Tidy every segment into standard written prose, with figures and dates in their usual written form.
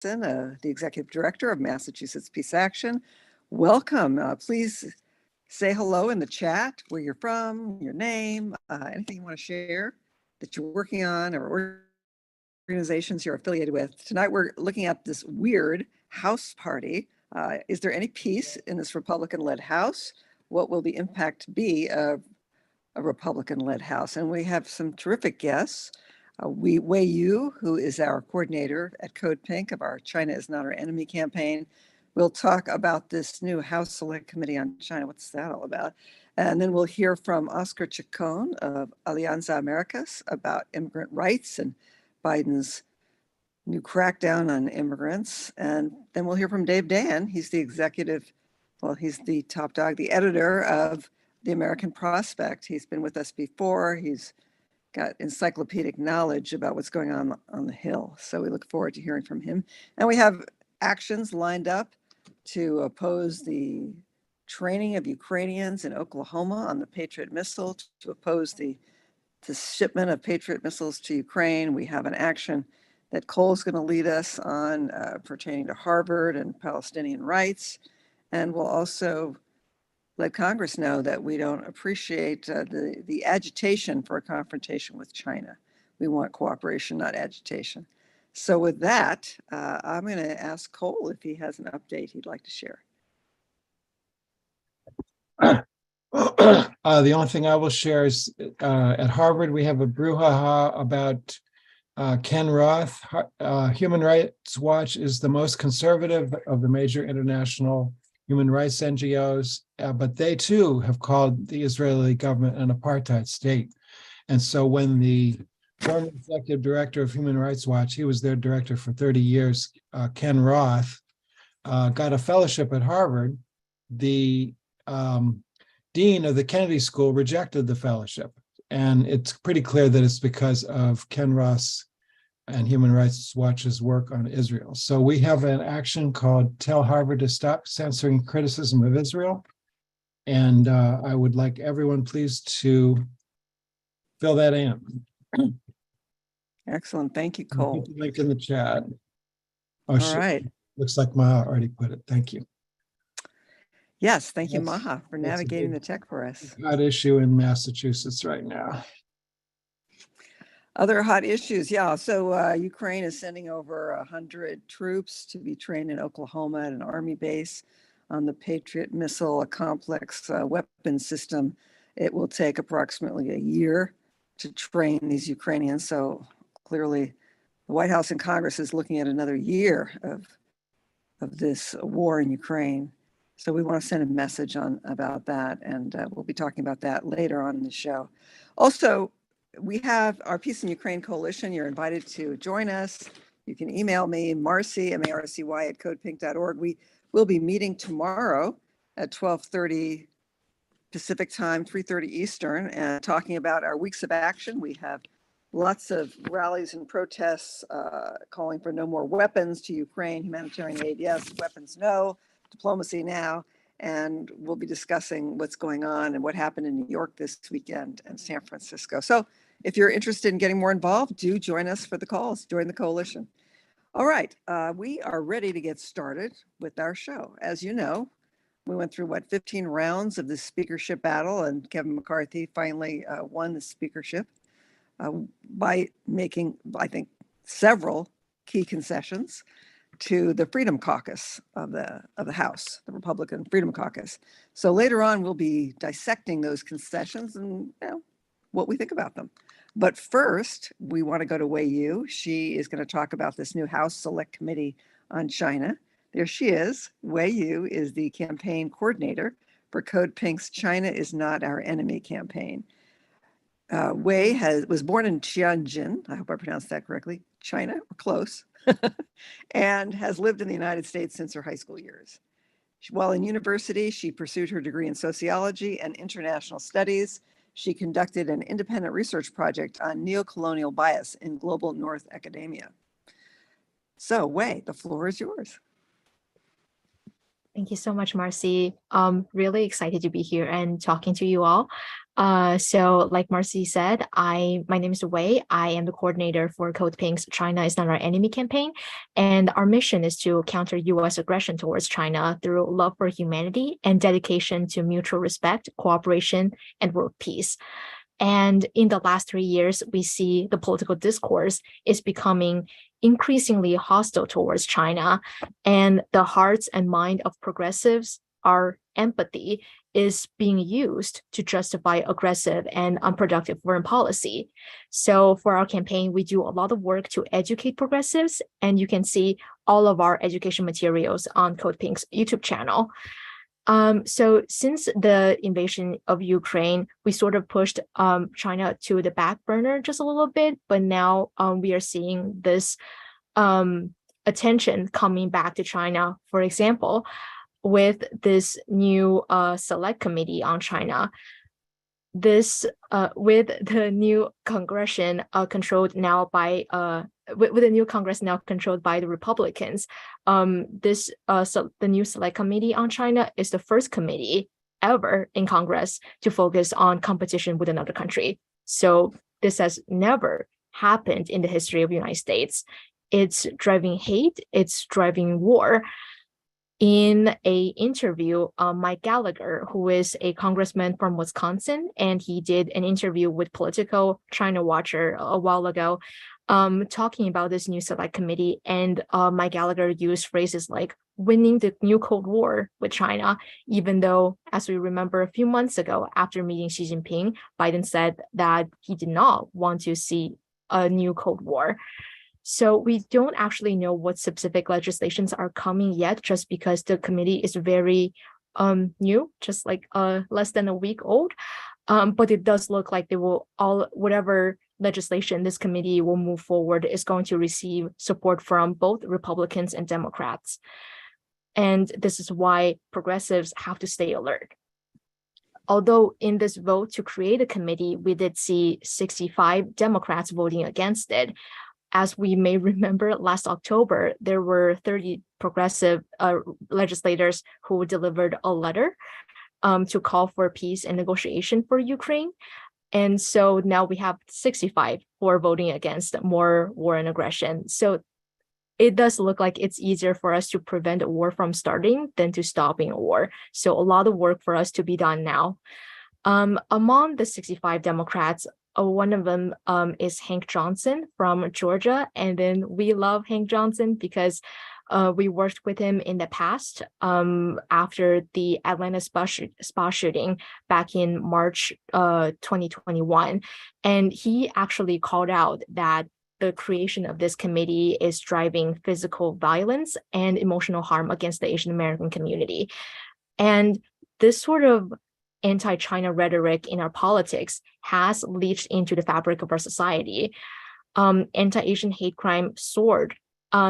the Executive Director of Massachusetts Peace Action. Welcome. Please say hello in the chat, where you're from, your name, anything you want to share that you're working on or organizations you're affiliated with. Tonight, we're looking at this weird House party. Is there any peace in this Republican-led House? What will the impact be of a Republican-led House? And we have some terrific guests. Wei Yu, who is our coordinator at CODEPINK of our China is Not Our Enemy campaign. We'll talk about this new House Select Committee on China. What's that all about? And then we'll hear from Oscar Chacon of Alianza Americas about immigrant rights and Biden's new crackdown on immigrants. And then we'll hear from Dave Dan. He's the he's the top dog, the editor of The American Prospect. He's been with us before. He's got encyclopedic knowledge about what's going on the Hill. So we look forward to hearing from him. And we have actions lined up to oppose the training of Ukrainians in Oklahoma on the Patriot missile, to oppose the shipment of Patriot missiles to Ukraine. We have an action that Cole's going to lead us on pertaining to Harvard and Palestinian rights. And we'll also let Congress know that we don't appreciate the agitation for a confrontation with China. We want cooperation, not agitation. So with that, I'm going to ask Cole if he has an update he'd like to share. The only thing I will share is at Harvard, we have a brouhaha about Ken Roth. Human Rights Watch is the most conservative of the major international human rights NGOs, but they too have called the Israeli government an apartheid state. And so when the former executive director of Human Rights Watch, he was their director for 30 years, Ken Roth, got a fellowship at Harvard, the dean of the Kennedy School rejected the fellowship. And it's pretty clear that it's because of Ken Roth's and Human Rights Watch's work on Israel. So we have an action called Tell Harvard to Stop Censoring Criticism of Israel. And I would like everyone please to fill that in. Excellent. Thank you, Cole. Put the link in the chat. Oh, all right. Looks like Maha already put it. Thank you. Yes, thank you, Maha, for navigating the tech for us. Hot issue in Massachusetts right now. Other hot issues, yeah. So Ukraine is sending over 100 troops to be trained in Oklahoma at an Army base on the Patriot missile, a complex weapon system. It will take approximately a year to train these Ukrainians. So clearly, the White House and Congress is looking at another year of this war in Ukraine. So we want to send a message about that, and we'll be talking about that later on in the show. Also, we have our Peace in Ukraine Coalition. You're invited to join us. You can email me, Marcy, M-A-R-C-Y, at codepink.org. We will be meeting tomorrow at 12:30 Pacific time, 3:30 Eastern, and talking about our weeks of action. We have lots of rallies and protests calling for no more weapons to Ukraine, humanitarian aid, yes, weapons, no, diplomacy now. And we'll be discussing what's going on and what happened in New York this weekend and San Francisco. So if you're interested in getting more involved, do join us for the calls, join the coalition. All right, we are ready to get started with our show. As you know, we went through, 15 rounds of the speakership battle, and Kevin McCarthy finally won the speakership by making, I think, several key concessions to the Freedom Caucus of the House, the Republican Freedom Caucus. So later on, we'll be dissecting those concessions and what we think about them. But first, we want to go to Wei Yu. She is going to talk about this new House Select Committee on China. There she is. Wei Yu is the campaign coordinator for CODEPINK's China is Not Our Enemy campaign. Wei was born in Tianjin, I hope I pronounced that correctly, China, or close, and has lived in the United States since her high school years. While in university, she pursued her degree in sociology and international studies. She conducted an independent research project on neocolonial bias in global North academia. So, Wei, the floor is yours. Thank you so much, Marcy. Really excited to be here and talking to you all. So like Marcy said, my name is Wei. I am the coordinator for CODEPINK's China is Not Our Enemy campaign. And our mission is to counter US aggression towards China through love for humanity and dedication to mutual respect, cooperation, and world peace. And in the last 3 years, we see the political discourse is becoming increasingly hostile towards China, and the hearts and mind of progressives, our empathy, is being used to justify aggressive and unproductive foreign policy. So for our campaign, we do a lot of work to educate progressives, and you can see all of our education materials on CODEPINK's YouTube channel. So since the invasion of Ukraine, we sort of pushed China to the back burner just a little bit, but now we are seeing this attention coming back to China. For example, with this new select committee on China, this with the new Congress controlled now by with the new Congress now controlled by the Republicans, the new Select Committee on China is the first committee ever in Congress to focus on competition with another country. So this has never happened in the history of the United States. It's driving hate, it's driving war. In a interview, Mike Gallagher, who is a congressman from Wisconsin, and he did an interview with Politico China Watcher a while ago, talking about this new select committee. And Mike Gallagher used phrases like winning the new Cold War with China, even though, as we remember a few months ago, after meeting Xi Jinping, Biden said that he did not want to see a new Cold War. So we don't actually know what specific legislations are coming yet, just because the committee is very new, just like less than a week old. But it does look like they will whatever legislation this committee will move forward is going to receive support from both Republicans and Democrats. And this is why progressives have to stay alert. Although in this vote to create a committee, we did see 65 Democrats voting against it. As we may remember, last October, there were 30 progressive legislators who delivered a letter to call for peace and negotiation for Ukraine. And so now we have 65 who are voting against more war and aggression. So it does look like it's easier for us to prevent a war from starting than to stopping a war. So a lot of work for us to be done now. Among the 65 Democrats, one of them is Hank Johnson from Georgia. And then we love Hank Johnson because we worked with him in the past after the Atlanta spa shooting back in March 2021. And he actually called out that the creation of this committee is driving physical violence and emotional harm against the Asian American community. And this sort of anti-China rhetoric in our politics has leached into the fabric of our society. Anti-Asian hate crime soared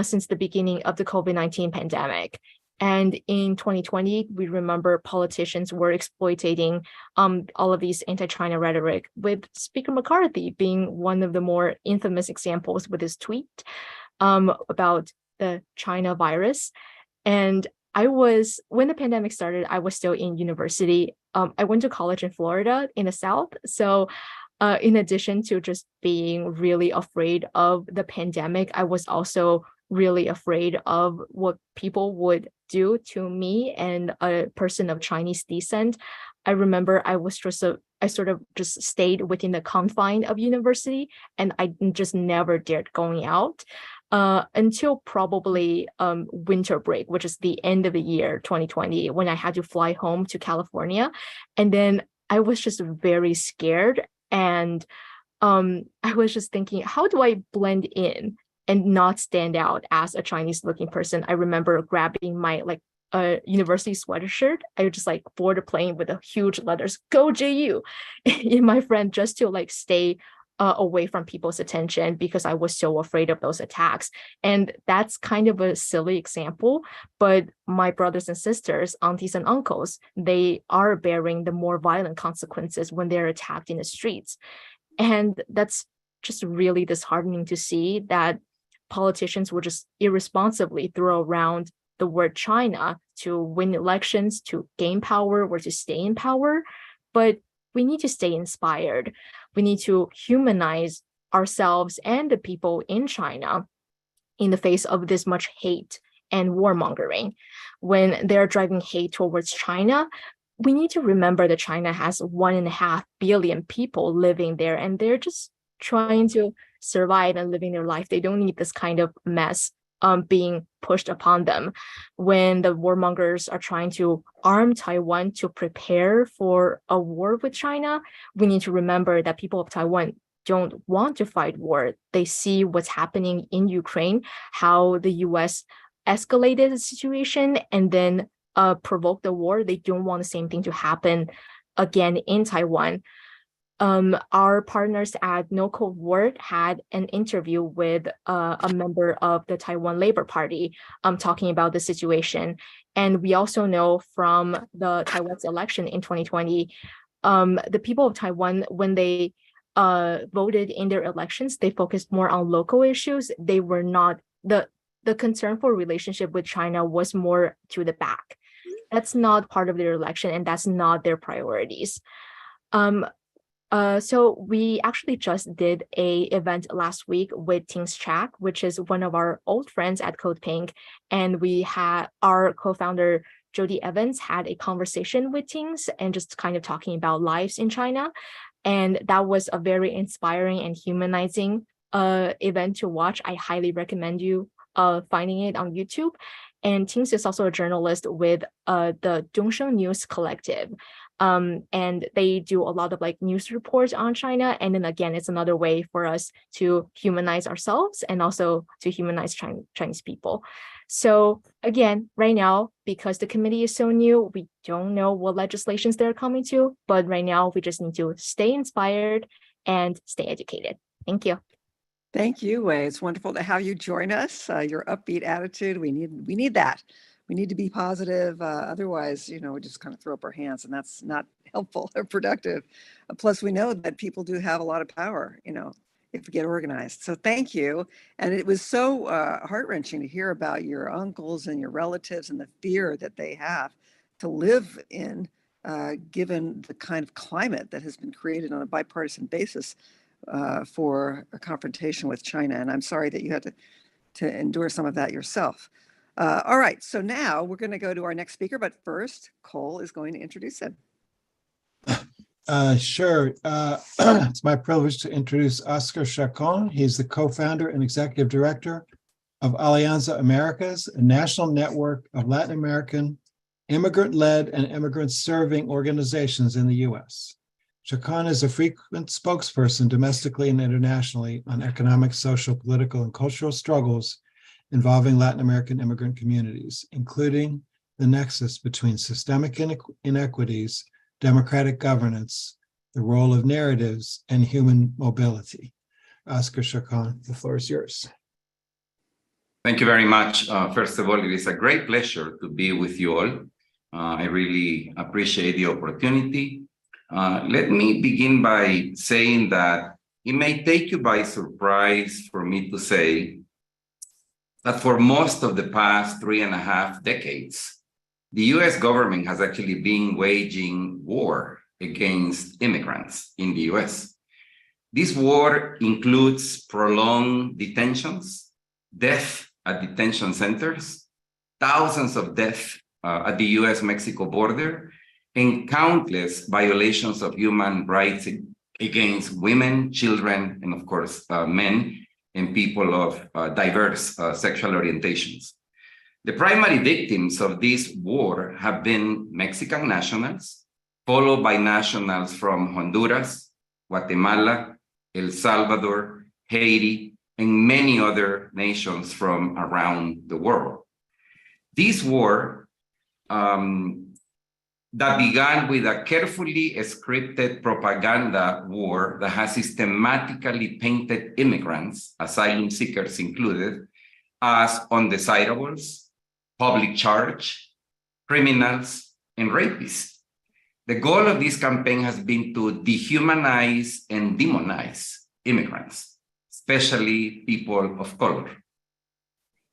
since the beginning of the COVID-19 pandemic. And in 2020, we remember politicians were exploiting all of these anti-China rhetoric, with Speaker McCarthy being one of the more infamous examples with his tweet about the China virus. And when the pandemic started, I was still in university. I went to college in Florida in the South. So in addition to just being really afraid of the pandemic, I was also really afraid of what people would do to me and a person of Chinese descent. I remember I sort of just stayed within the confine of university, and I just never dared going out until probably winter break, which is the end of the year 2020, when I had to fly home to California. And then I was just very scared, and I was just thinking, how do I blend in and not stand out as a Chinese looking person? I remember grabbing my university sweatshirt. I would just board a plane with the huge letters "Go JU" in my friend, just to stay away from people's attention, because I was so afraid of those attacks. And that's kind of a silly example, but my brothers and sisters, aunties and uncles, they are bearing the more violent consequences when they're attacked in the streets. And that's just really disheartening to see that politicians will just irresponsibly throw around the word China to win elections, to gain power, or to stay in power. But we need to stay inspired. We need to humanize ourselves and the people in China in the face of this much hate and warmongering. When they're driving hate towards China, we need to remember that China has 1.5 billion people living there, and they're just trying to survive and living their life. They don't need this kind of mess being pushed upon them. When the warmongers are trying to arm Taiwan to prepare for a war with China, we need to remember that people of Taiwan don't want to fight war. They see what's happening in Ukraine, how the US escalated the situation and then provoked the war. They don't want the same thing to happen again in Taiwan. Our partners at No Cold War had an interview with a member of the Taiwan Labor Party talking about the situation. And we also know from the Taiwan's election in 2020, the people of Taiwan, when they voted in their elections, they focused more on local issues. They were not, the concern for relationship with China was more to the back. That's not part of their election, and that's not their priorities. So we actually just did a event last week with Tings Chak, which is one of our old friends at CODEPINK, and we had our co-founder Jody Evans had a conversation with Tings and just kind of talking about lives in China, and that was a very inspiring and humanizing event to watch. I highly recommend you finding it on YouTube. And Tings is also a journalist with the Zhongsheng News Collective. And they do a lot of like news reports on China. And then again, it's another way for us to humanize ourselves and also to humanize Chinese people. So again, right now, because the committee is so new, we don't know what legislations they're coming to, but right now we just need to stay inspired and stay educated. Thank you. Thank you, Wei. It's wonderful to have you join us. Your upbeat attitude, we need that. We need to be positive. Otherwise, we just kind of throw up our hands, and that's not helpful or productive. Plus, we know that people do have a lot of power, if we get organized. So thank you. And it was so heart-wrenching to hear about your uncles and your relatives and the fear that they have to live in, given the kind of climate that has been created on a bipartisan basis for a confrontation with China. And I'm sorry that you had to endure some of that yourself. All right, so now we're going to go to our next speaker, but first, Cole is going to introduce him. Sure. It's my privilege to introduce Oscar Chacon. He's the co-founder and executive director of Alianza Americas, a national network of Latin American immigrant-led and immigrant-serving organizations in the U.S. Chacon is a frequent spokesperson domestically and internationally on economic, social, political, and cultural struggles involving Latin American immigrant communities, including the nexus between systemic inequities, democratic governance, the role of narratives, and human mobility. Oscar Chacon, the floor is yours. Thank you very much. First of all, it is a great pleasure to be with you all. I really appreciate the opportunity. Let me begin by saying that it may take you by surprise for me to say that for most of the past 3.5 decades, the US government has actually been waging war against immigrants in the US. This war includes prolonged detentions, death at detention centers, thousands of deaths at the US-Mexico border, and countless violations of human rights against women, children, and of course, men and people of diverse sexual orientations. The primary victims of this war have been Mexican nationals, followed by nationals from Honduras, Guatemala, El Salvador, Haiti, and many other nations from around the world. This war that began with a carefully scripted propaganda war that has systematically painted immigrants, asylum seekers included, as undesirables, public charge, criminals, and rapists. The goal of this campaign has been to dehumanize and demonize immigrants, especially people of color.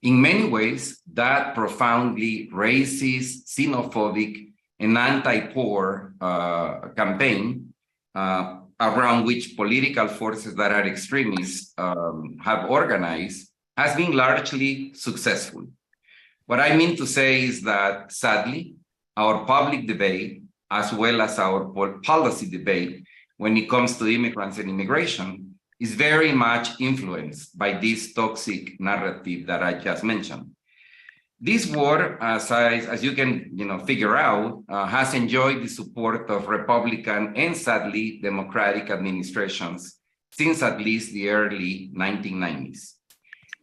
In many ways, that profoundly racist, xenophobic, and anti-poor campaign around which political forces that are extremists have organized has been largely successful. What I mean to say is that, sadly, our public debate, as well as our policy debate when it comes to immigrants and immigration, is very much influenced by this toxic narrative that I just mentioned. This war, as you can figure out, has enjoyed the support of Republican and sadly Democratic administrations since at least the early 1990s.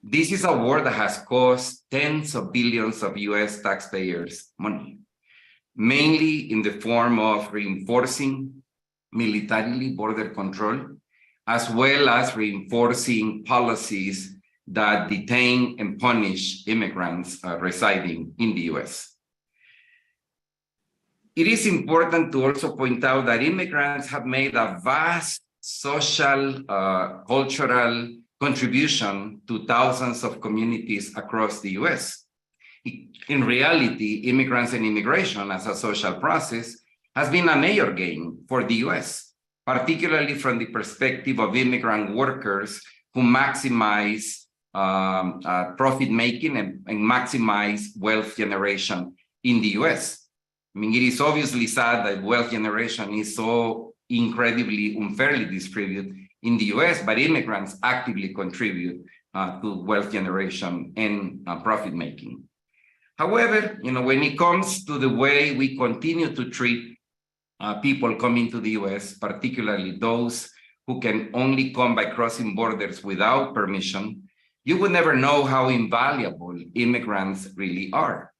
This is a war that has cost tens of billions of US taxpayers' money, mainly in the form of reinforcing militarily border control, as well as reinforcing policies that detain and punish immigrants residing in the US. It is important to also point out that immigrants have made a vast social, cultural contribution to thousands of communities across the US. In reality, immigrants and immigration as a social process has been a major gain for the US, particularly from the perspective of immigrant workers who maximize profit making and maximize wealth generation in the US. I mean, it is obviously sad that wealth generation is so incredibly unfairly distributed in the US, but immigrants actively contribute to wealth generation and profit making. However, when it comes to the way we continue to treat people coming to the US, particularly those who can only come by crossing borders without permission, you would never know how invaluable immigrants really are.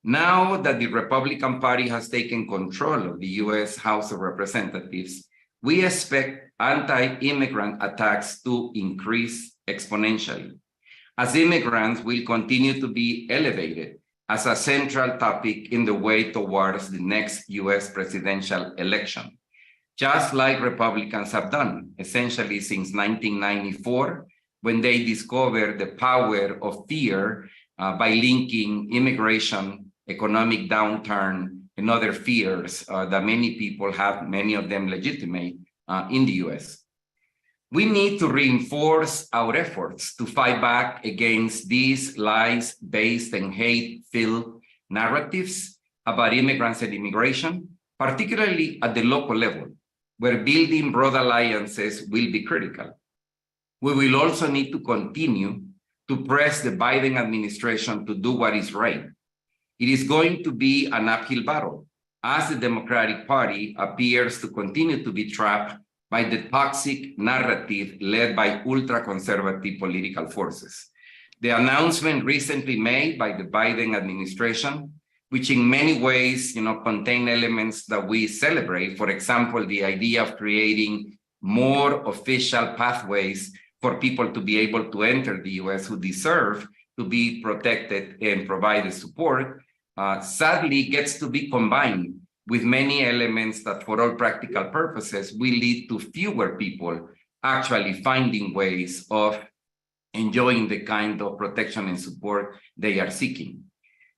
Now that the Republican Party has taken control of the US House of Representatives, we expect anti-immigrant attacks to increase exponentially, as immigrants will continue to be elevated as a central topic in the way towards the next US presidential election, just like Republicans have done, essentially since 1994, when they discovered the power of fear by linking immigration, economic downturn, and other fears that many people have, many of them legitimate, in the US. We need to reinforce our efforts to fight back against these lies-based and hate-filled narratives about immigrants and immigration, particularly at the local level, where building broad alliances will be critical. We will also need to continue to press the Biden administration to do what is right. It is going to be an uphill battle, as the Democratic Party appears to continue to be trapped by the toxic narrative led by ultra-conservative political forces. The announcement recently made by the Biden administration, which in many ways contain elements that we celebrate, for example, the idea of creating more official pathways for people to be able to enter the US who deserve to be protected and provided support, sadly gets to be combined with many elements that for all practical purposes will lead to fewer people actually finding ways of enjoying the kind of protection and support they are seeking.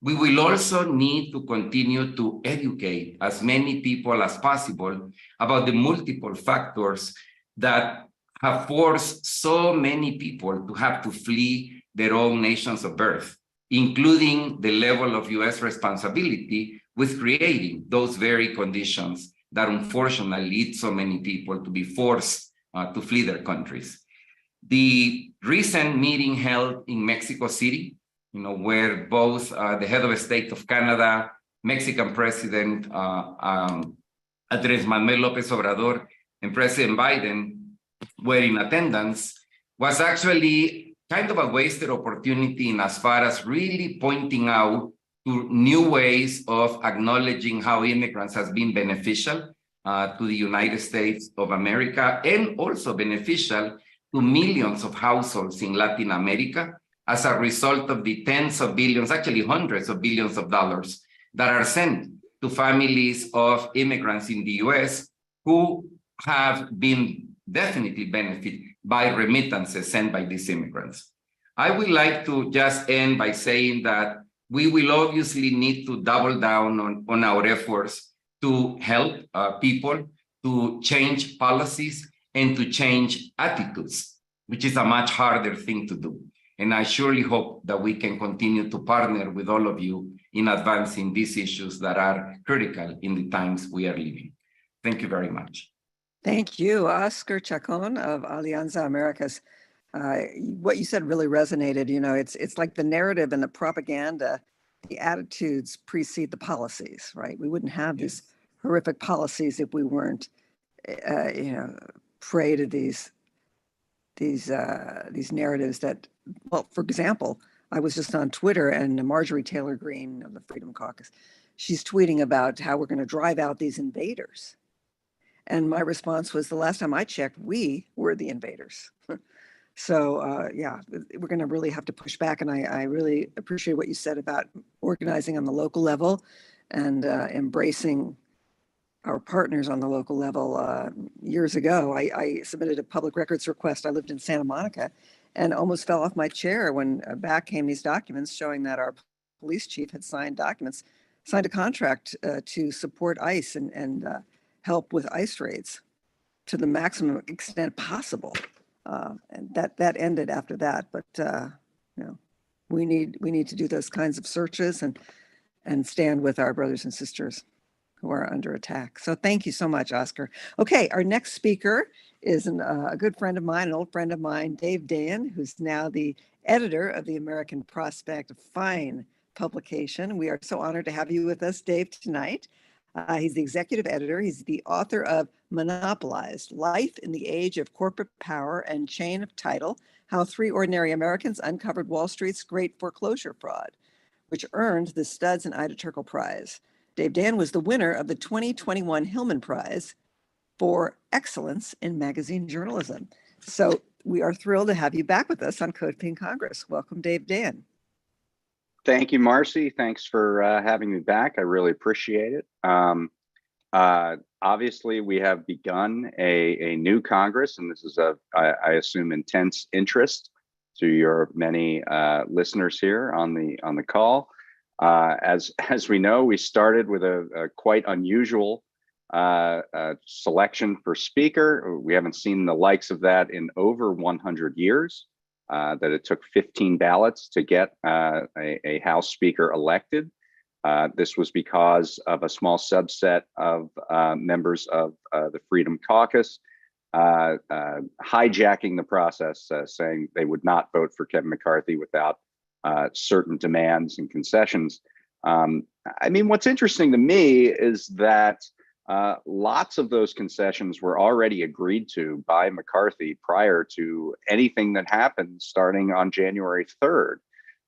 We will also need to continue to educate as many people as possible about the multiple factors that have forced so many people to have to flee their own nations of birth, including the level of US responsibility with creating those very conditions that unfortunately lead so many people to be forced to flee their countries. The recent meeting held in Mexico City, where both the head of state of Canada, Mexican President Andrés Manuel López Obrador, and President Biden were in attendance, was actually kind of a wasted opportunity in as far as really pointing out to new ways of acknowledging how immigrants has been beneficial to the United States of America, and also beneficial to millions of households in Latin America as a result of the tens of billions, actually hundreds of billions of dollars that are sent to families of immigrants in the US who have been definitely benefit by remittances sent by these immigrants. I would like to just end by saying that we will obviously need to double down on our efforts to help people, to to change policies and to change attitudes, which is a much harder thing to do. And I surely hope that we can continue to partner with all of you in advancing these issues that are critical in the times we are living. Thank you very much. Thank you, Oscar Chacon of Alianza Americas. What you said really resonated. You know, it's like the narrative and the propaganda, the attitudes precede the policies, right? We wouldn't have these horrific policies if we weren't, prey to these narratives that, well, for example, I was just on Twitter and Marjorie Taylor Greene of the Freedom Caucus, she's tweeting about how we're going to drive out these invaders. And my response was, the last time I checked, we were the invaders. So yeah, we're going to really have to push back. And I really appreciate what you said about organizing on the local level and embracing our partners on the local level. Years ago, I submitted a public records request. I lived in Santa Monica and almost fell off my chair when back came these documents showing that our police chief had signed a contract to support ICE and help with ICE raids to the maximum extent possible. And that ended after that. But we need to do those kinds of searches and stand with our brothers and sisters who are under attack. So thank you so much, Oscar. Okay, our next speaker is a good friend of mine, an old friend of mine, Dave Dayen, who's now the editor of the American Prospect, a fine publication. We are so honored to have you with us, Dave, tonight. He's the executive editor. He's the author of Monopolized: Life in the Age of Corporate Power and Chain of Title, How Three Ordinary Americans Uncovered Wall Street's Great Foreclosure Fraud, which earned the Studs and Ida Turkel Prize. Dave Dayen was the winner of the 2021 Hillman Prize for Excellence in Magazine Journalism. So we are thrilled to have you back with us on CODEPINK Congress. Welcome, Dave Dayen. Thank you, Marcy. Thanks for having me back. I really appreciate it. Obviously, we have begun a new Congress, and this is I assume, intense interest to your many listeners here on the call. As we know, we started with a quite unusual selection for speaker. We haven't seen the likes of that in over 100 years. That it took 15 ballots to get a House Speaker elected. This was because of a small subset of members of the Freedom Caucus hijacking the process, saying they would not vote for Kevin McCarthy without certain demands and concessions. I mean, what's interesting to me is that lots of those concessions were already agreed to by McCarthy prior to anything that happened starting on January 3rd.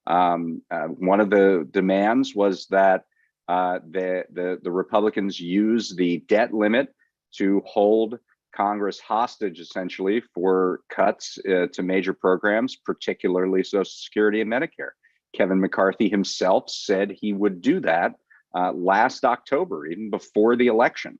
One of the demands was that the Republicans use the debt limit to hold Congress hostage, essentially, for cuts to major programs, particularly Social Security and Medicare. Kevin McCarthy himself said he would do that last October, even before the election.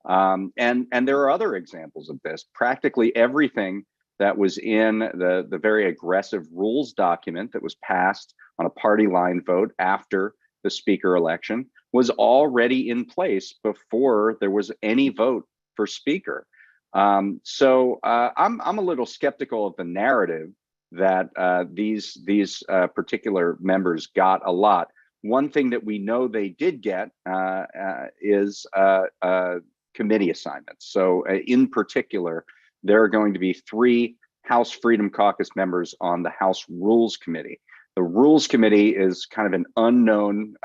And there are other examples of this. Practically everything that was in the very aggressive rules document that was passed on a party line vote after the speaker election was already in place before there was any vote for speaker. So I'm a little skeptical of the narrative that these particular members got a lot. One thing that we know they did get is committee assignments. So in particular, there are going to be 3 House Freedom Caucus members on the House Rules Committee. The Rules Committee is kind of an unknown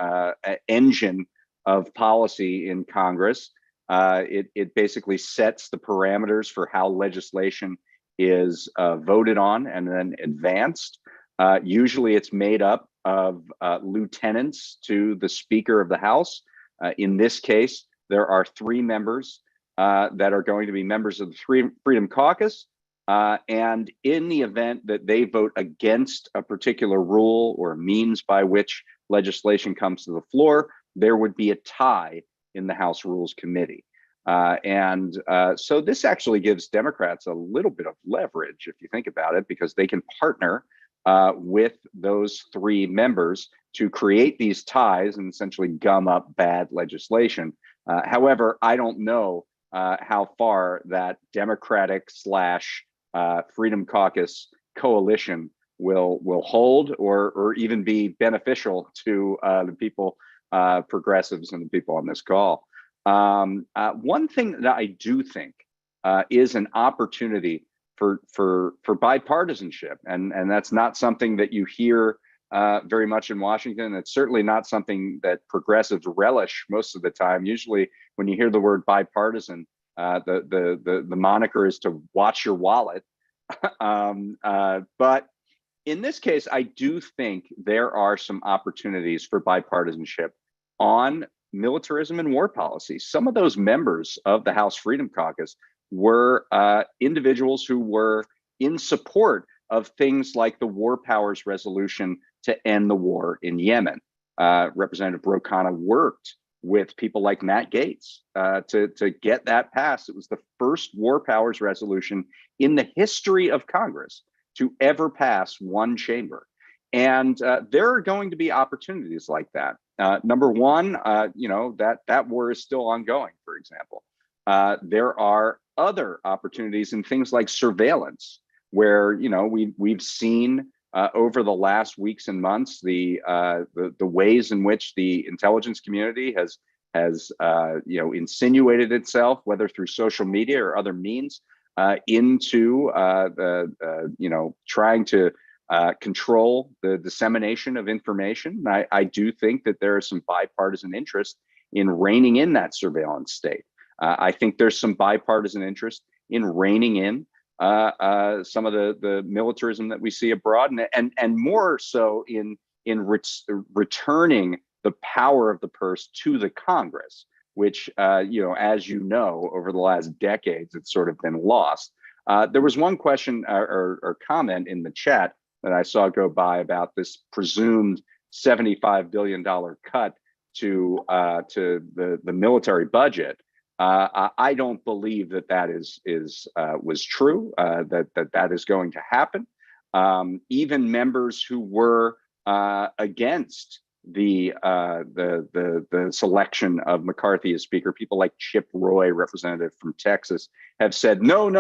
engine of policy in Congress. It basically sets the parameters for how legislation is voted on and then advanced. Usually it's made up of lieutenants to the Speaker of the House. In this case, there are 3 members that are going to be members of the Freedom Caucus. And in the event that they vote against a particular rule or means by which legislation comes to the floor, there would be a tie in the House Rules Committee. So this actually gives Democrats a little bit of leverage, if you think about it, because they can partner with those 3 members to create these ties and essentially gum up bad legislation. However, I don't know how far that Democratic / Freedom Caucus coalition will hold or even be beneficial to the people, progressives and the people on this call. One thing that I do think is an opportunity for bipartisanship, and that's not something that you hear very much in Washington. It's certainly not something that progressives relish most of the time. Usually, when you hear the word bipartisan, the moniker is to watch your wallet. But in this case, I do think there are some opportunities for bipartisanship on militarism and war policy. Some of those members of the House Freedom Caucus were individuals who were in support of things like the War Powers Resolution to end the war in Yemen. Representative Ro Khanna worked with people like Matt Gaetz to get that passed. It was the first War Powers Resolution in the history of Congress to ever pass one chamber. And there are going to be opportunities like that. Number one, that war is still ongoing, for example. There are other opportunities in things like surveillance, where we've seen over the last weeks and months the ways in which the intelligence community has insinuated itself, whether through social media or other means, into trying to control the dissemination of information. I do think that there is some bipartisan interest in reining in that surveillance state. I think there's some bipartisan interest in reining in some of the militarism that we see abroad, and more so in returning the power of the purse to the Congress, which as you know, over the last decades, it's sort of been lost. There was one question or comment in the chat that I saw go by about this presumed $75 billion cut to the military budget. I don't believe that was true. That is going to happen. Even members who were against the selection of McCarthy as Speaker, people like Chip Roy, representative from Texas, have said no,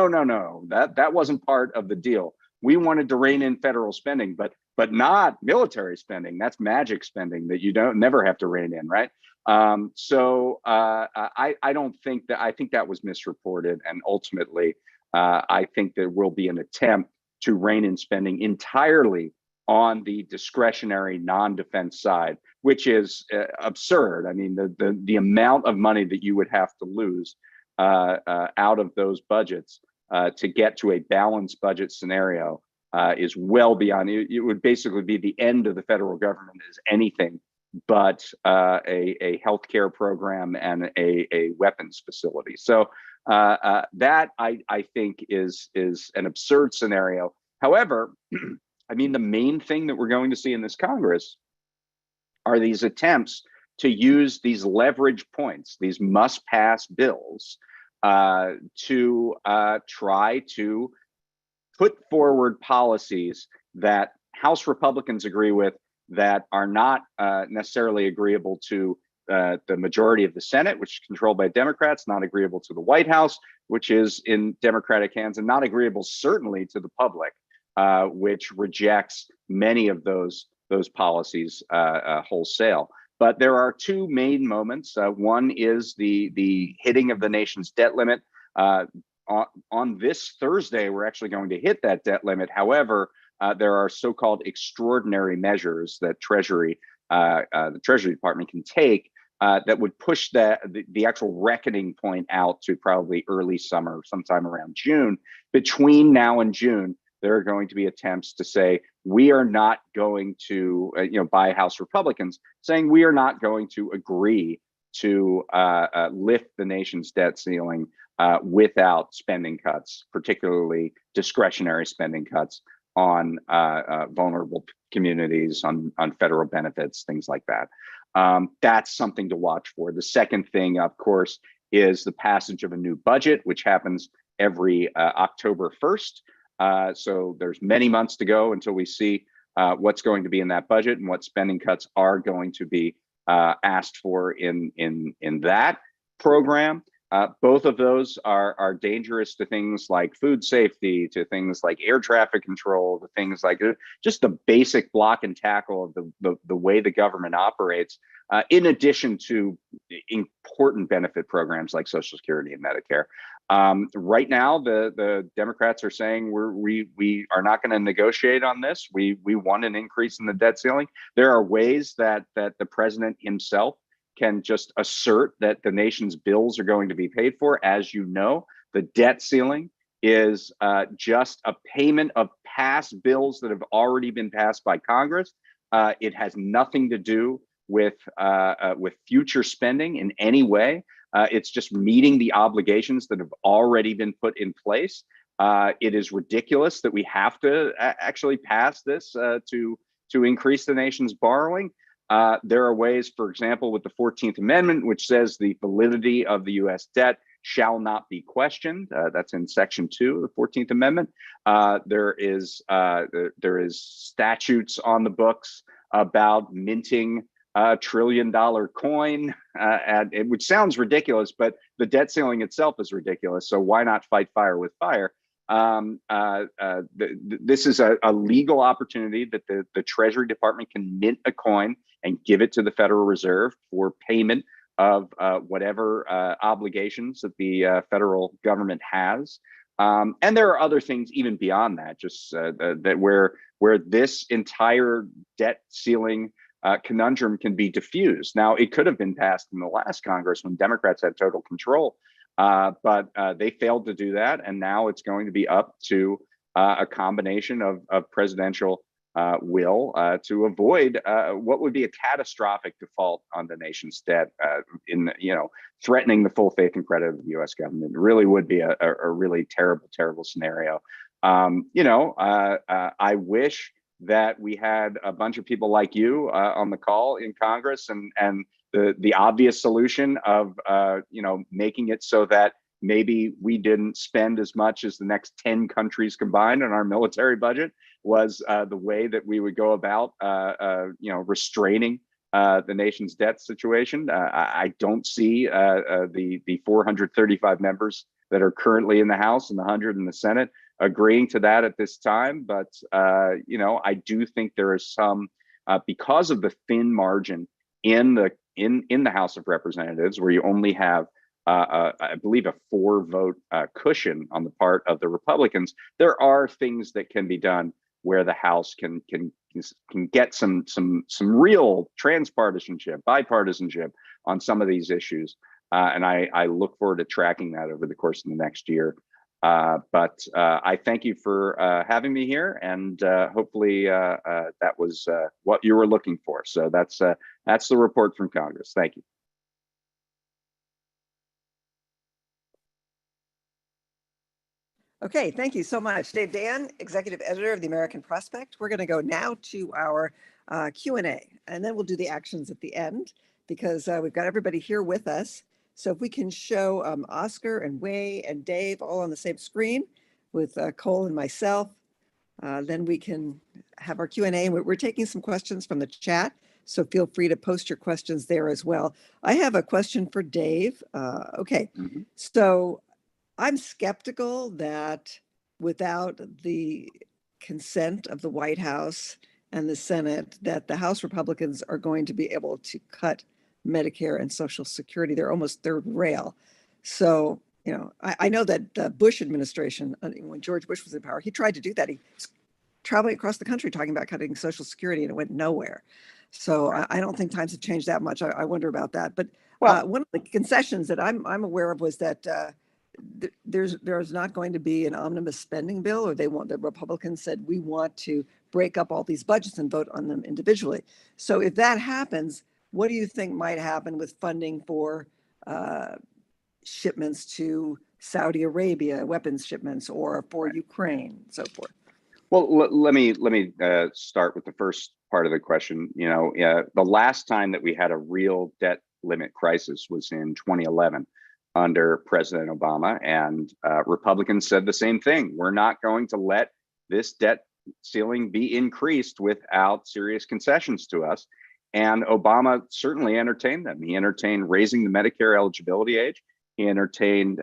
that wasn't part of the deal. We wanted to rein in federal spending, but not military spending. That's magic spending that you never have to rein in, right? So I don't think that. I think that was misreported, and ultimately, I think there will be an attempt to rein in spending entirely on the discretionary non-defense side, which is absurd. I mean, the amount of money that you would have to lose out of those budgets to get to a balanced budget scenario is well beyond. It would basically be the end of the federal government as anything but a healthcare program and a weapons facility. So that I think is an absurd scenario. However, I mean, the main thing that we're going to see in this Congress are these attempts to use these leverage points, these must-pass bills, to try to put forward policies that House Republicans agree with, that are not necessarily agreeable to the majority of the Senate, which is controlled by Democrats, not agreeable to the White House, which is in Democratic hands, and not agreeable certainly to the public, which rejects many of those policies wholesale. But there are two main moments. One is the hitting of the nation's debt limit. On this Thursday, we're actually going to hit that debt limit. However, there are so-called extraordinary measures that the Treasury Department can take that would push the actual reckoning point out to probably early summer, sometime around June. Between now and June, there are going to be attempts to say, we are not going to, by House Republicans, saying we are not going to agree to lift the nation's debt ceiling without spending cuts, particularly discretionary spending cuts on vulnerable communities, on federal benefits, things like that. That's something to watch for. The second thing, of course, is the passage of a new budget, which happens every October 1st. So there's many months to go until we see what's going to be in that budget and what spending cuts are going to be asked for in that program. Both of those are dangerous to things like food safety, to things like air traffic control, to things like just the basic block and tackle of the way the government operates, in addition to important benefit programs like Social Security and Medicare. Right now, the Democrats are saying we are not going to negotiate on this. We want an increase in the debt ceiling. There are ways that the president himself can just assert that the nation's bills are going to be paid for. As you know, the debt ceiling is just a payment of past bills that have already been passed by Congress. It has nothing to do with future spending in any way. It's just meeting the obligations that have already been put in place. It is ridiculous that we have to actually pass this to increase the nation's borrowing. There are ways, for example, with the 14th Amendment, which says the validity of the U.S. debt shall not be questioned. That's in Section 2 of the 14th Amendment. There is statutes on the books about minting $1 trillion coin, which sounds ridiculous, but the debt ceiling itself is ridiculous. So why not fight fire with fire? This is a legal opportunity that the Treasury Department can mint a coin and give it to the Federal Reserve for payment of whatever obligations that the federal government has. And there are other things even beyond that, just that where this entire debt ceiling conundrum can be diffused. Now, it could have been passed in the last Congress when Democrats had total control, but they failed to do that. And now it's going to be up to a combination of presidential will to avoid what would be a catastrophic default on the nation's debt, threatening the full faith and credit of the U.S. government. It really would be a really terrible scenario. I wish that we had a bunch of people like you on the call in Congress, and the obvious solution of making it so that maybe we didn't spend as much as the next 10 countries combined on our military budget was the way that we would go about restraining the nation's debt situation. I don't see the 435 members that are currently in the House and the 100 in the Senate agreeing to that at this time. But I do think there is some, because of the thin margin in the House of Representatives, where you only have I believe a 4-vote cushion on the part of the Republicans, there are things that can be done where the House can get some real transpartisanship, bipartisanship on some of these issues. And I look forward to tracking that over the course of the next year. But I thank you for having me here, and hopefully that was what you were looking for. So that's the report from Congress. Thank you. Okay, thank you so much. Dave Dan, Executive Editor of the American Prospect. We're going to go now to our Q&A, and then we'll do the actions at the end, because we've got everybody here with us. So if we can show Oscar and Wei and Dave all on the same screen with Cole and myself, then we can have our Q&A. We're taking some questions from the chat, so feel free to post your questions there as well. I have a question for Dave. Okay, so I'm skeptical that without the consent of the White House and the Senate, that the House Republicans are going to be able to cut Medicare and Social Security. They're almost third rail. So, I know that the Bush administration, when George Bush was in power, he tried to do that. He was traveling across the country talking about cutting Social Security, and it went nowhere. So I don't think times have changed that much. I wonder about that. But one of the concessions that I'm aware of was that there's not going to be an omnibus spending bill, or the Republicans said, we want to break up all these budgets and vote on them individually. So if that happens, what do you think might happen with funding for shipments to Saudi Arabia, weapons shipments, or for Ukraine, and so forth? Well, let me start with the first part of the question. The last time that we had a real debt limit crisis was in 2011 under President Obama, and Republicans said the same thing. We're not going to let this debt ceiling be increased without serious concessions to us. And Obama certainly entertained them. He entertained raising the Medicare eligibility age. He entertained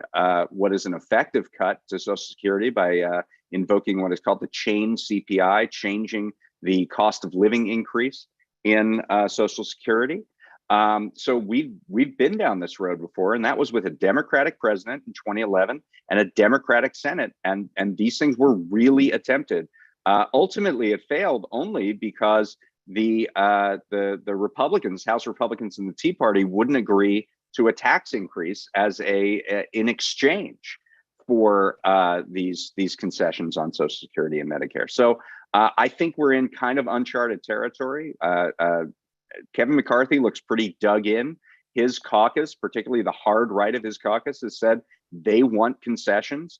what is an effective cut to Social Security by invoking what is called the chain CPI, changing the cost of living increase in Social Security. So we've been down this road before, and that was with a Democratic president in 2011 and a Democratic Senate, and these things were really attempted. Ultimately, it failed only because the Republicans, House Republicans, and the Tea Party wouldn't agree to a tax increase as in exchange for these concessions on Social Security and Medicare. So I think we're in kind of uncharted territory. Kevin McCarthy looks pretty dug in. His caucus, particularly the hard right of his caucus, has said they want concessions.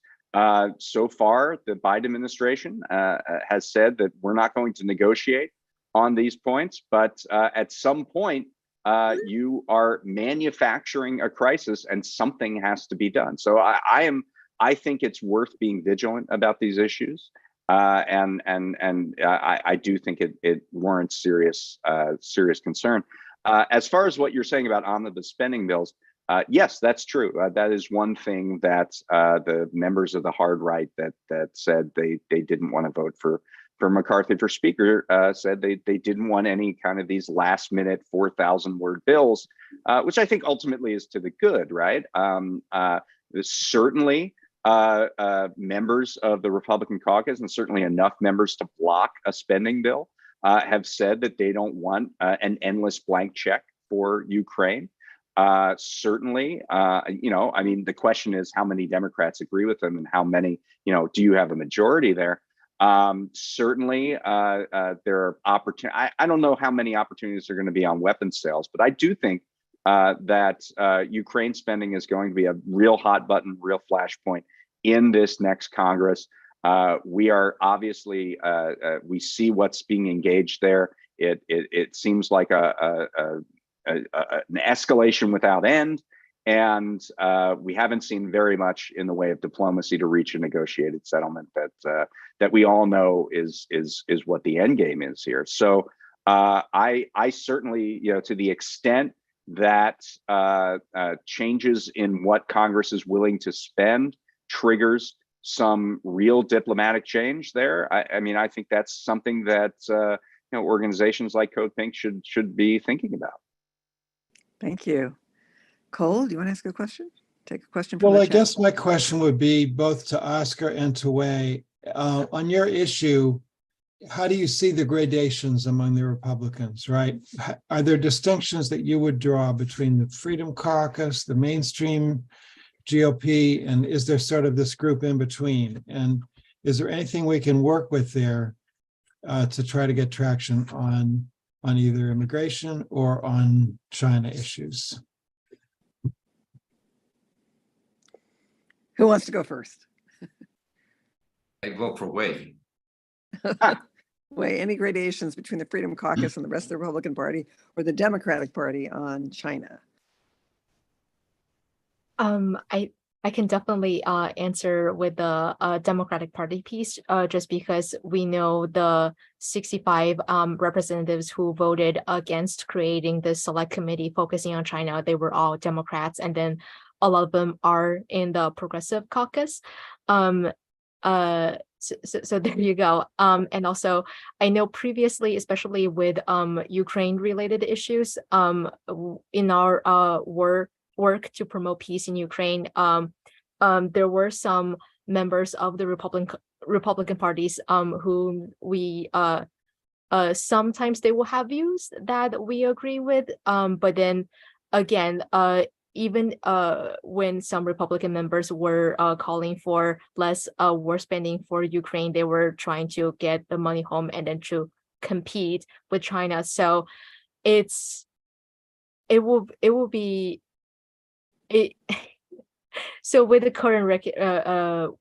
So far, the Biden administration has said that we're not going to negotiate on these points, but at some point, you are manufacturing a crisis and something has to be done. So I think it's worth being vigilant about these issues. And I do think it warrants serious concern. As far as what you're saying about omnibus spending bills, yes, that's true. That is one thing that the members of the hard right that said they didn't want to vote for McCarthy for Speaker said they didn't want any kind of these last minute 4,000 word bills, which I think ultimately is to the good, right? Certainly. Members of the Republican caucus, and certainly enough members to block a spending bill, have said that they don't want an endless blank check for Ukraine. Certainly, I mean, the question is how many Democrats agree with them and how many, do you have a majority there? Certainly, there are opportunities. I don't know how many opportunities are going to be on weapons sales, but I do think that Ukraine spending is going to be a real hot button, real flashpoint in this next Congress. We are obviously, we see what's being engaged there. It seems like an escalation without end, and we haven't seen very much in the way of diplomacy to reach a negotiated settlement that we all know is what the end game is here. So I certainly, to the extent that changes in what Congress is willing to spend triggers some real diplomatic change there. I mean, I think that's something that organizations like CODEPINK should be thinking about. Thank you. Cole, do you want to ask a question? Take a question from Well, the I chat. guess my question would be both to Oscar and to Wei. On your issue, how do you see the gradations among the Republicans, right? Are there distinctions that you would draw between the Freedom Caucus, the mainstream GOP, and is there sort of this group in between? And is there anything we can work with there to try to get traction on either immigration or on China issues? Who wants to go first? I vote for Wei. Wait, any gradations between the Freedom Caucus and the rest of the Republican Party or the Democratic Party on China? I can definitely answer with the Democratic Party piece, just because we know the 65 representatives who voted against creating this select committee focusing on China, they were all Democrats, and then a lot of them are in the Progressive Caucus. So there you go. And also, I know previously, especially with Ukraine-related issues, in our work to promote peace in Ukraine, there were some members of the Republican parties whom we sometimes they will have views that we agree with, but then again, even when some Republican members were calling for less war spending for Ukraine, they were trying to get the money home and then to compete with China. So it will be. So with the current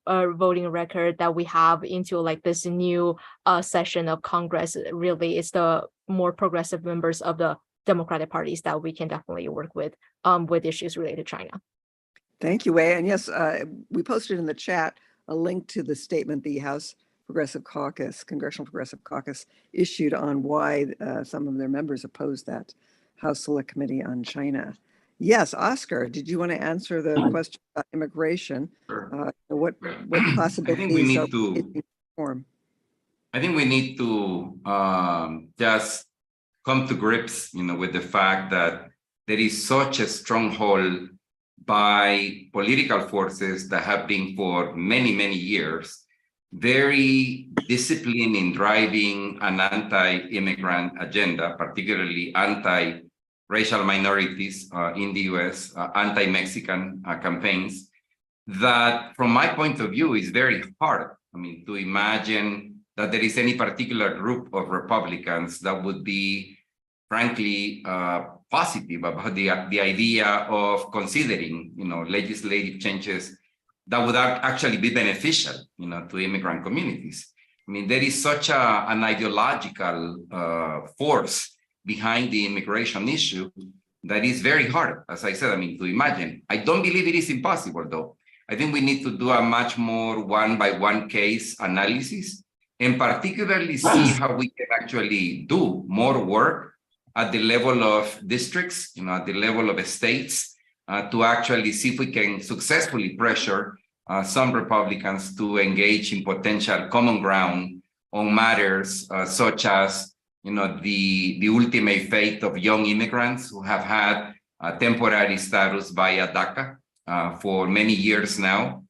voting record that we have into like this new session of Congress, really it's the more progressive members of the Democratic parties that we can definitely work with issues related to China. Thank you, Wei. And yes, we posted in the chat a link to the statement the House Progressive Caucus, Congressional Progressive Caucus, issued on why some of their members opposed that House Select Committee on China. Yes, Oscar, did you want to answer the question about immigration? Sure. What I think we possibilities are need to. reform? I think we need to just come to grips, with the fact that there is such a stronghold by political forces that have been for many, many years, very disciplined in driving an anti-immigrant agenda, particularly anti-racial minorities in the US, anti-Mexican campaigns, that from my point of view is very hard, to imagine that there is any particular group of Republicans that would be, frankly, positive about the idea of considering, legislative changes that would actually be beneficial, to immigrant communities. There is such an ideological force behind the immigration issue that is very hard, as I said, to imagine. I don't believe it is impossible, though. I think we need to do a much more one-by-one case analysis, and particularly see how we can actually do more work at the level of districts, at the level of states, to actually see if we can successfully pressure some Republicans to engage in potential common ground on matters such as, the ultimate fate of young immigrants who have had temporary status via DACA for many years now,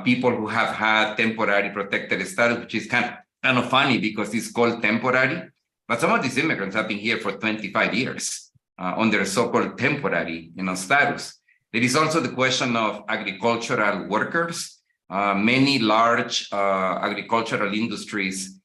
people who have had temporary protected status, which is kind of funny because it's called temporary, but some of these immigrants have been here for 25 years on their so-called temporary, status. There is also the question of agricultural workers. Many large agricultural industries,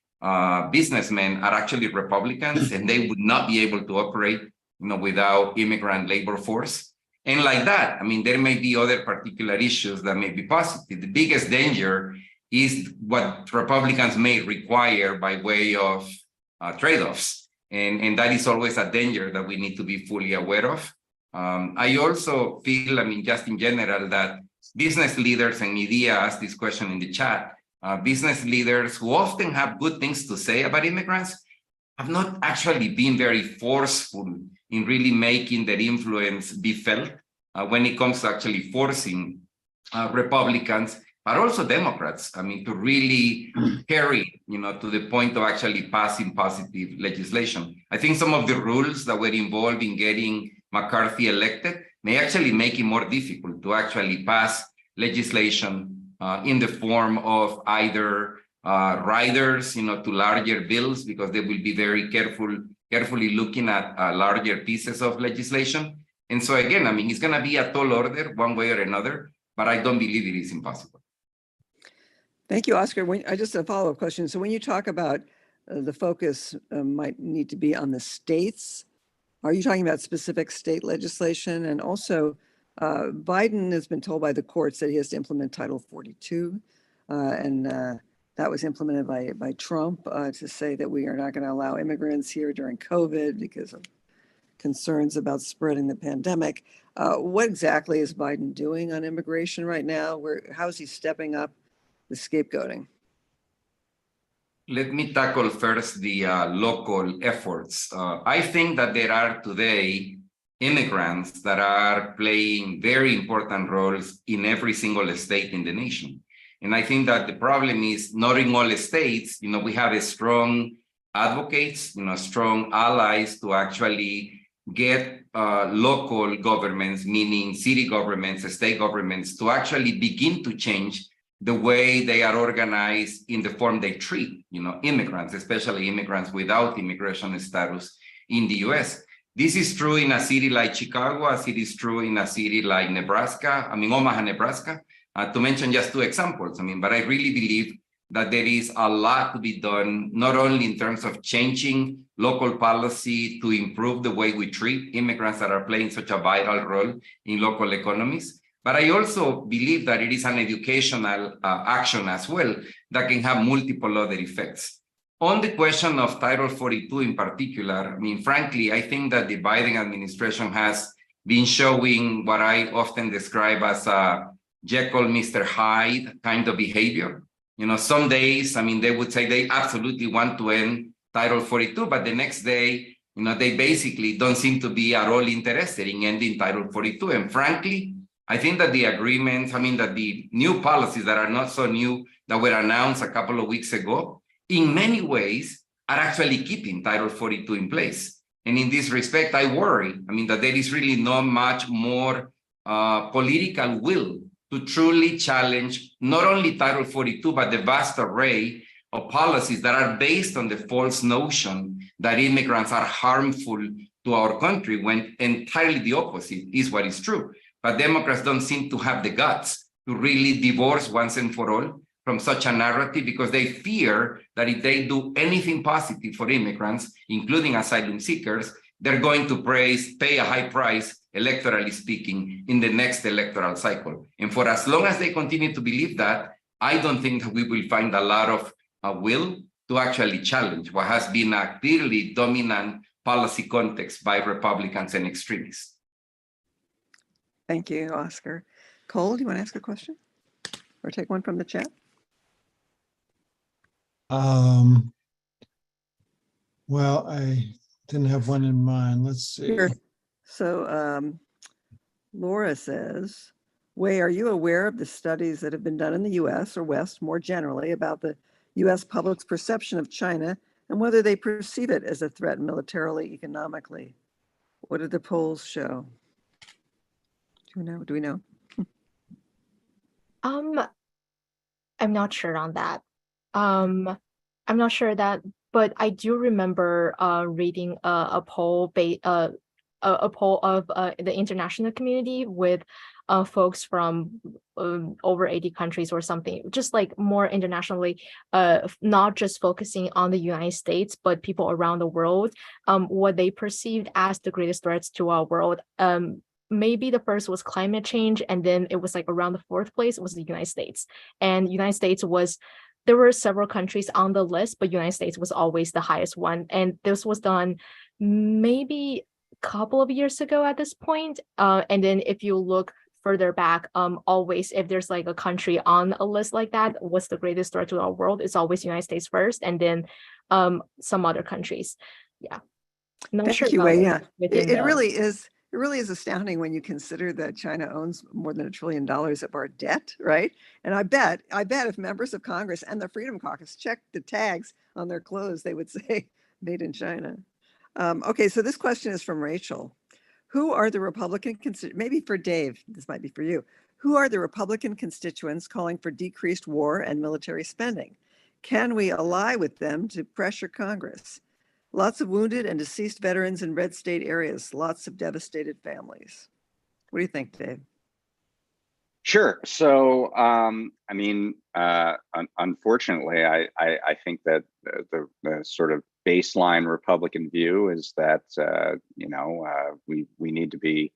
businessmen are actually Republicans, and they would not be able to operate, without immigrant labor force. And like that, there may be other particular issues that may be positive. The biggest danger is what Republicans may require by way of trade-offs. And that is always a danger that we need to be fully aware of. I also feel, just in general, that business leaders, and Nidia asked this question in the chat, business leaders who often have good things to say about immigrants have not actually been very forceful in really making their influence be felt when it comes to actually forcing Republicans, but also Democrats, to really carry, to the point of actually passing positive legislation. I think some of the rules that were involved in getting McCarthy elected may actually make it more difficult to actually pass legislation in the form of either riders, to larger bills, because they will be very carefully looking at larger pieces of legislation. And so again, it's going to be a tall order one way or another, but I don't believe it is impossible. Thank you, Oscar. Just a follow-up question. So when you talk about the focus might need to be on the states, are you talking about specific state legislation? And also, Biden has been told by the courts that he has to implement Title 42, and that was implemented by Trump to say that we are not going to allow immigrants here during COVID because of concerns about spreading the pandemic. What exactly is Biden doing on immigration right now? How is he stepping up the scapegoating? Let me tackle first the local efforts. I think that there are today immigrants that are playing very important roles in every single state in the nation. And I think that the problem is not in all states, we have a strong advocates, strong allies to actually get local governments, meaning city governments, state governments, to actually begin to change the way they are organized in the form they treat, immigrants, especially immigrants without immigration status in the US. This is true in a city like Chicago, as it is true in a city like Nebraska, Omaha, Nebraska, to mention just two examples. But I really believe that there is a lot to be done, not only in terms of changing local policy to improve the way we treat immigrants that are playing such a vital role in local economies, but I also believe that it is an educational action as well that can have multiple other effects. On the question of Title 42 in particular, frankly, I think that the Biden administration has been showing what I often describe as a Jekyll, Mr. Hyde kind of behavior. Some days, they would say they absolutely want to end Title 42, but the next day, They basically don't seem to be at all interested in ending Title 42. And frankly, I think that the agreements, that the new policies that are not so new that were announced a couple of weeks ago, in many ways are actually keeping Title 42 in place. And in this respect, I worry, that there is really not much more political will to truly challenge not only Title 42, but the vast array of policies that are based on the false notion that immigrants are harmful to our country, when entirely the opposite is what is true. But Democrats don't seem to have the guts to really divorce once and for all from such a narrative, because they fear that if they do anything positive for immigrants, including asylum seekers, they're going to pay a high price, electorally speaking, in the next electoral cycle. And for as long as they continue to believe that, I don't think that we will find a lot of will to actually challenge what has been a clearly dominant policy context by Republicans and extremists. Thank you, Oscar. Cole, do you want to ask a question or take one from the chat? Well, I didn't have one in mind. Let's see. Sure. So Laura says, Wei, are you aware of the studies that have been done in the US or West more generally about the US public's perception of China and whether they perceive it as a threat militarily, economically? What did the polls show? Do we know? I'm not sure on that. I'm not sure that, but I do remember reading a poll of the international community with folks from over 80 countries or something, just like more internationally, not just focusing on the United States, but people around the world, what they perceived as the greatest threats to our world. Maybe the first was climate change, and then it was like around the fourth place was the United States. And United States there were several countries on the list, but United States was always the highest one. And this was done maybe a couple of years ago at this point. And then if you look further back, always if there's like a country on a list like that, what's the greatest threat to our world? It's always United States first, and then some other countries. Yeah. Thank you, Wei. Yeah, it really is. It really is astounding when you consider that China owns more than $1 trillion of our debt, right? And I bet if members of Congress and the Freedom Caucus checked the tags on their clothes, they would say made in China. Okay, so this question is from Rachel. Who are the Republican maybe for Dave, this might be for you. Who are the Republican constituents calling for decreased war and military spending? Can we ally with them to pressure Congress? Lots of wounded and deceased veterans in red state areas, lots of devastated families. What do you think, Dave? Sure. So, unfortunately, I think that the sort of baseline Republican view is that we need to be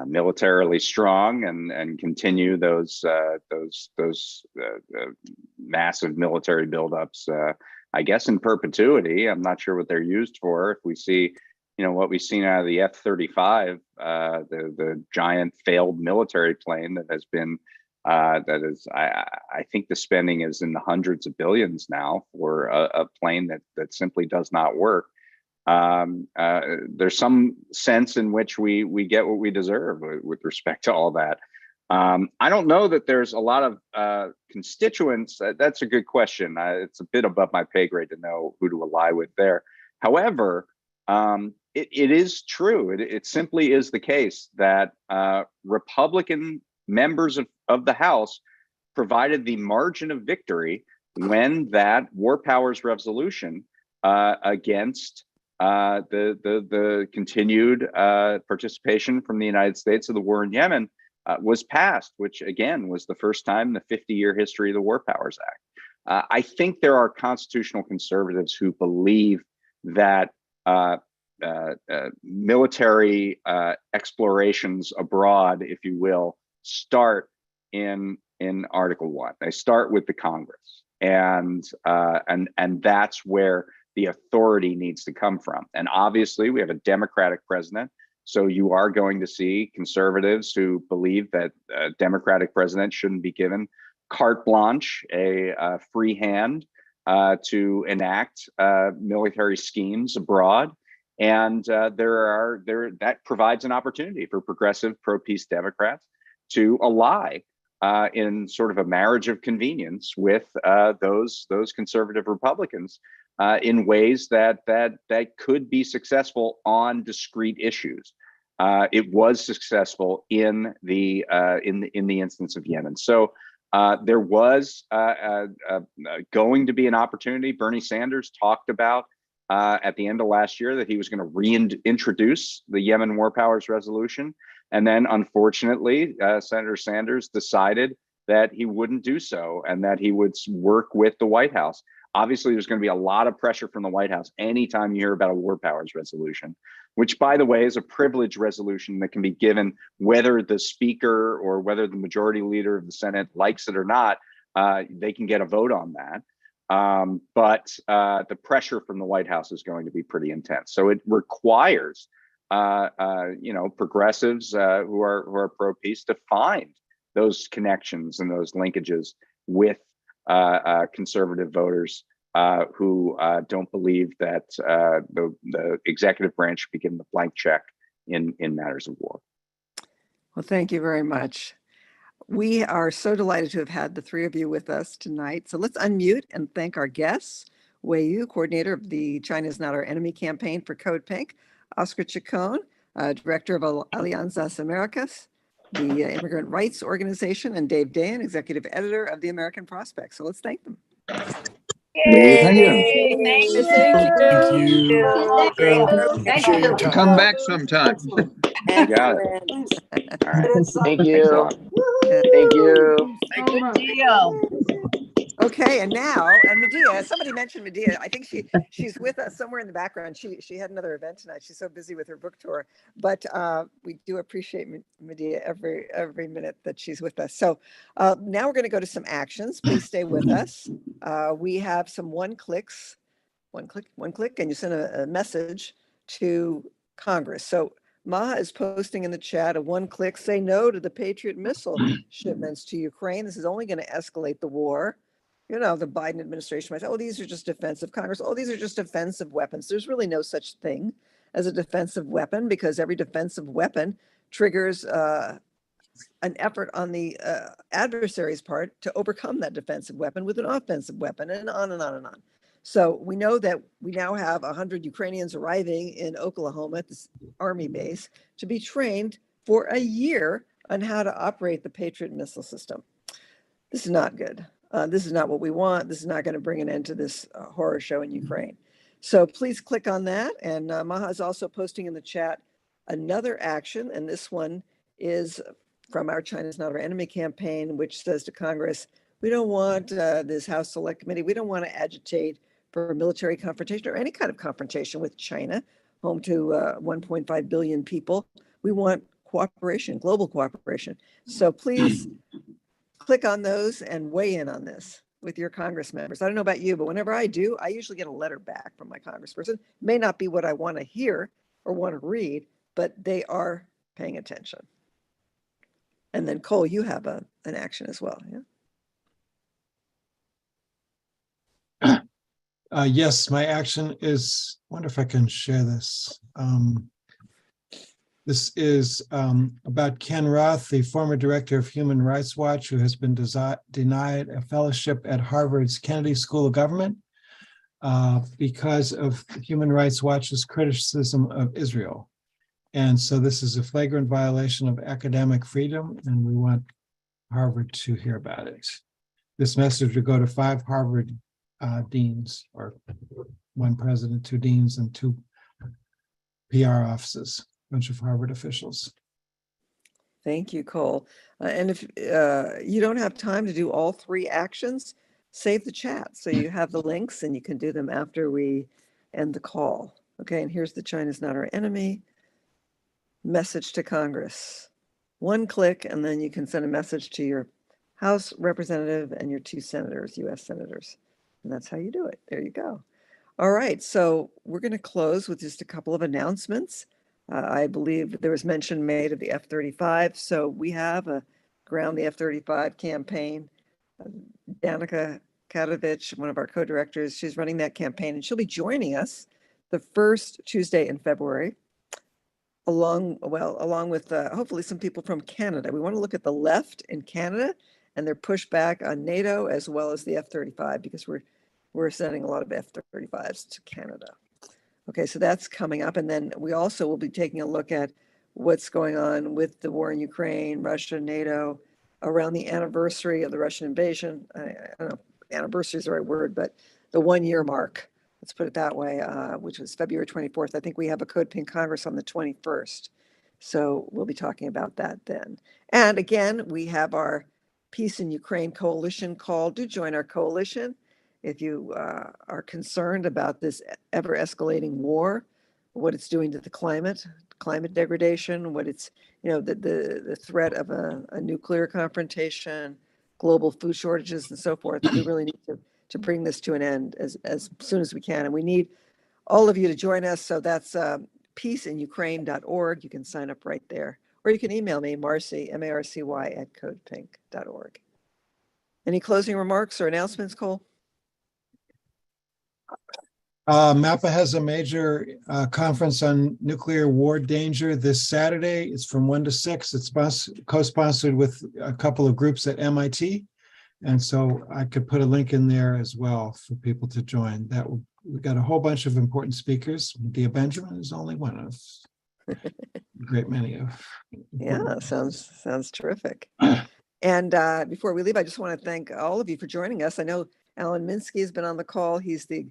militarily strong and continue those massive military buildups. I guess in perpetuity. I'm not sure what they're used for. If we see, what we've seen out of the F-35, the giant failed military plane that has been, I think the spending is in the hundreds of billions now for a plane that simply does not work. There's some sense in which we get what we deserve with respect to all that. I don't know that there's a lot of constituents. That's a good question. It's a bit above my pay grade to know who to ally with there. However, it is true. It simply is the case that Republican members of the House provided the margin of victory when that war powers resolution against the continued participation from the United States of the war in Yemen was passed, which again was the first time in the 50-year history of the War Powers Act. I think there are constitutional conservatives who believe that military explorations abroad, if you will, start in Article 1. They start with the Congress, and that's where the authority needs to come from. And obviously, we have a Democratic president. So you are going to see conservatives who believe that a Democratic president shouldn't be given carte blanche, a free hand to enact military schemes abroad. And that provides an opportunity for progressive pro-peace Democrats to ally in sort of a marriage of convenience with those conservative Republicans in ways that could be successful on discrete issues. It was successful in the instance of Yemen. So there was going to be an opportunity. Bernie Sanders talked about at the end of last year that he was going to reintroduce the Yemen War Powers Resolution. And then, unfortunately, Senator Sanders decided that he wouldn't do so and that he would work with the White House. Obviously, there's going to be a lot of pressure from the White House anytime you hear about a War Powers Resolution, which, by the way, is a privilege resolution that can be given whether the Speaker or whether the Majority Leader of the Senate likes it or not. They can get a vote on that. But the pressure from the White House is going to be pretty intense. So it requires progressives who are pro-peace to find those connections and those linkages with conservative voters who don't believe that the executive branch should be given the blank check in matters of war. Well, thank you very much. We are so delighted to have had the three of you with us tonight. So let's unmute and thank our guests. Wei Yu, coordinator of the China is Not Our Enemy campaign for CODEPINK, Oscar Chacon, director of Alianzas Americas, the Immigrant Rights Organization, and Dave Dayen, executive editor of the American Prospect. So let's thank them. Thank you. Thank you. Come back sometime. You got it. All right. Thank Thanks a you. lot. Thank you. Good deal. Okay, and now, Medea, somebody mentioned Medea. I think she's with us somewhere in the background. She had another event tonight. She's so busy with her book tour, but we do appreciate Medea every minute that she's with us. So now we're going to go to some actions. Please stay with us. We have some one click, and you send a message to Congress. So Maha is posting in the chat a one click, say no to the Patriot missile shipments to Ukraine. This is only going to escalate the war. You know, the Biden administration might say, oh, these are just defensive. Congress, oh, these are just defensive weapons. There's really no such thing as a defensive weapon because every defensive weapon triggers an effort on the adversary's part to overcome that defensive weapon with an offensive weapon, and on and on and on. So we know that we now have 100 Ukrainians arriving in Oklahoma at this Army base to be trained for a year on how to operate the Patriot missile system. This is not good. This is not what we want. This is not going to bring an end to this horror show in Ukraine. So please click on that. And Maha is also posting in the chat another action. And this one is from our China's Not Our Enemy campaign, which says to Congress, we don't want this House Select Committee. We don't want to agitate for military confrontation or any kind of confrontation with China, home to 1.5 billion people. We want cooperation, global cooperation. So please click on those and weigh in on this with your Congress members. I don't know about you, but whenever I do, I usually get a letter back from my congressperson. It may not be what I want to hear or want to read, but they are paying attention. And then Cole, you have an action as well, yeah? Yes, my action is, I wonder if I can share this. This is about Ken Roth, the former director of Human Rights Watch, who has been denied a fellowship at Harvard's Kennedy School of Government because of Human Rights Watch's criticism of Israel. And so this is a flagrant violation of academic freedom, and we want Harvard to hear about it. This message would go to 5 Harvard deans, or 1 president, 2 deans, and 2 PR offices. Bunch of Harvard officials. Thank you, Cole. And if you don't have time to do all 3 actions, save the chat. So you have the links and you can do them after we end the call. Okay, and here's the China's Not Our Enemy message to Congress. 1 click, and then you can send a message to your House representative and your 2 senators, US senators. And that's how you do it. There you go. All right, so we're going to close with just a couple of announcements. I believe there was mention made of the F-35. So we have a Ground the F-35 campaign. Danica Katovich, one of our co-directors, she's running that campaign, and she'll be joining us the first Tuesday in February, along with hopefully some people from Canada. We want to look at the left in Canada and their pushback on NATO as well as the F-35, because we're sending a lot of F-35s to Canada. Okay, so that's coming up. And then we also will be taking a look at what's going on with the war in Ukraine, Russia, NATO, around the anniversary of the Russian invasion. I don't know if anniversary is the right word, but the 1 year mark, let's put it that way, which was February 24th. I think we have a CODEPINK Congress on the 21st. So we'll be talking about that then. And again, we have our Peace in Ukraine Coalition call. Do join our coalition if you are concerned about this ever escalating war, what it's doing to the climate degradation, what it's, the threat of a nuclear confrontation, global food shortages and so forth. We really need to bring this to an end as soon as we can. And we need all of you to join us. So that's peaceinukraine.org. You can sign up right there. Or you can email me, Marcy, M-A-R-C-Y, @codepink.org. Any closing remarks or announcements, Cole? MAPPA has a major conference on nuclear war danger this Saturday. It's from 1 to 6. It's co-sponsored with a couple of groups at MIT. And so I could put a link in there as well for people to join. We've got a whole bunch of important speakers. Medea Benjamin is only one of a great many of. Yeah, sounds terrific. And before we leave, I just want to thank all of you for joining us. I know Alan Minsky has been on the call. He's the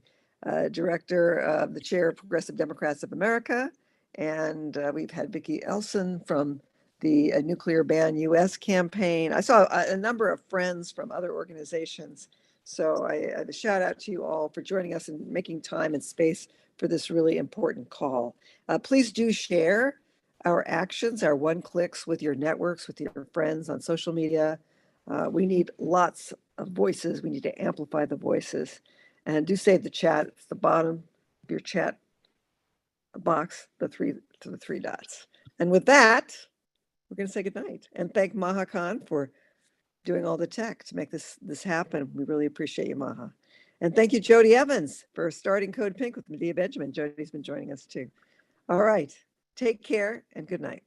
director of the chair of Progressive Democrats of America. And we've had Vicki Elson from the Nuclear Ban US campaign. I saw a number of friends from other organizations. So I have a shout out to you all for joining us and making time and space for this really important call. Please do share our actions, our one clicks with your networks, with your friends on social media. We need lots of voices. We need to amplify the voices. And do save the chat. It's the bottom of your chat box, the three dots. And with that, we're going to say goodnight and thank Maha Khan for doing all the tech to make this happen. We really appreciate you, Maha. And thank you, Jody Evans, for starting CODEPINK with Medea Benjamin. Jody's been joining us too. All right. Take care and good night.